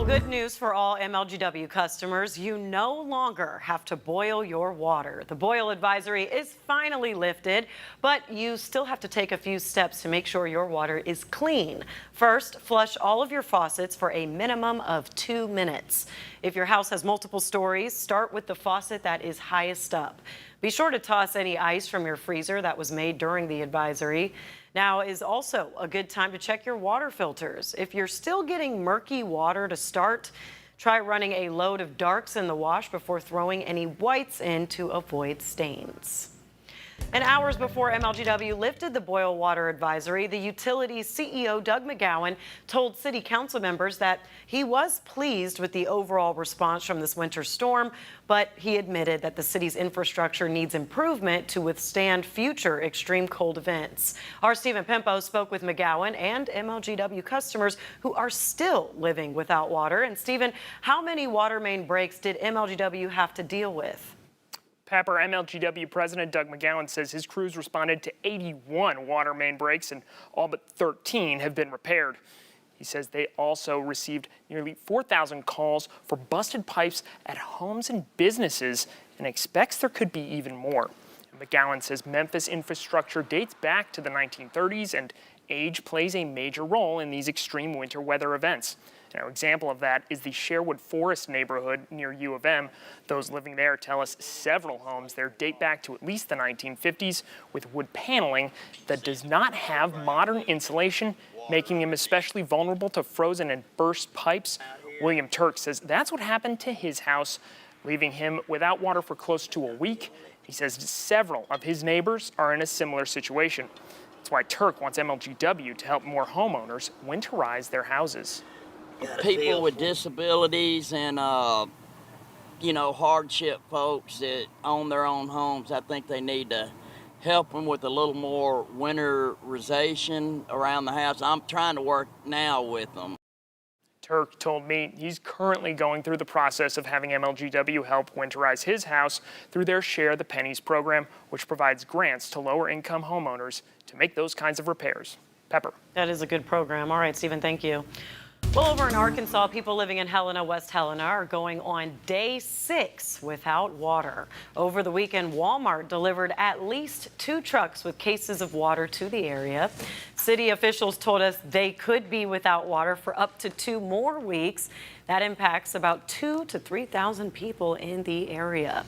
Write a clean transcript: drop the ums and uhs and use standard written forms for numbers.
Well, good news for all MLGW customers. You no longer have to boil your water. The boil advisory is finally lifted, but you still have to take a few steps to make sure your water is clean. First, flush all of your faucets for a minimum of 2 minutes. If your house has multiple stories, start with the faucet that is highest up. Be sure to toss any ice from your freezer that was made during the advisory. Now is also a good time to check your water filters. If you're still getting murky water to start, try running a load of darks in the wash before throwing any whites in to avoid stains. And hours before MLGW lifted the boil water advisory, the utility's CEO Doug McGowan told city council members that he was pleased with the overall response from this winter storm, but he admitted that the city's infrastructure needs improvement to withstand future extreme cold events. Our Stephen Pimpo spoke with McGowan and MLGW customers who are still living without water. And Stephen, how many water main breaks did MLGW have to deal with? Pepper, MLGW President Doug McGowan says his crews responded to 81 water main breaks and all but 13 have been repaired. He says they also received nearly 4,000 calls for busted pipes at homes and businesses and expects there could be even more. McGowan says Memphis infrastructure dates back to the 1930s and age plays a major role in these extreme winter weather events. An example of that is the Sherwood Forest neighborhood near U of M. Those living there tell us several homes there date back to at least the 1950s with wood paneling that does not have modern insulation, making them especially vulnerable to frozen and burst pipes. William Turk says that's what happened to his house, leaving him without water for close to a week. He says several of his neighbors are in a similar situation. That's why Turk wants MLGW to help more homeowners winterize their houses. People with disabilities and, hardship folks that own their own homes, I think they need to help them with a little more winterization around the house. I'm trying to work now with them. Turk told me he's currently going through the process of having MLGW help winterize his house through their Share the Pennies program, which provides grants to lower-income homeowners to make those kinds of repairs. Pepper. That is a good program. All right, Stephen, thank you. Well, over in Arkansas, people living in Helena, West Helena, are going on day 6 without water. Over the weekend, Walmart delivered at least 2 trucks with cases of water to the area. City officials told us they could be without water for up to 2 more weeks. That impacts about 2,000 to 3,000 people in the area.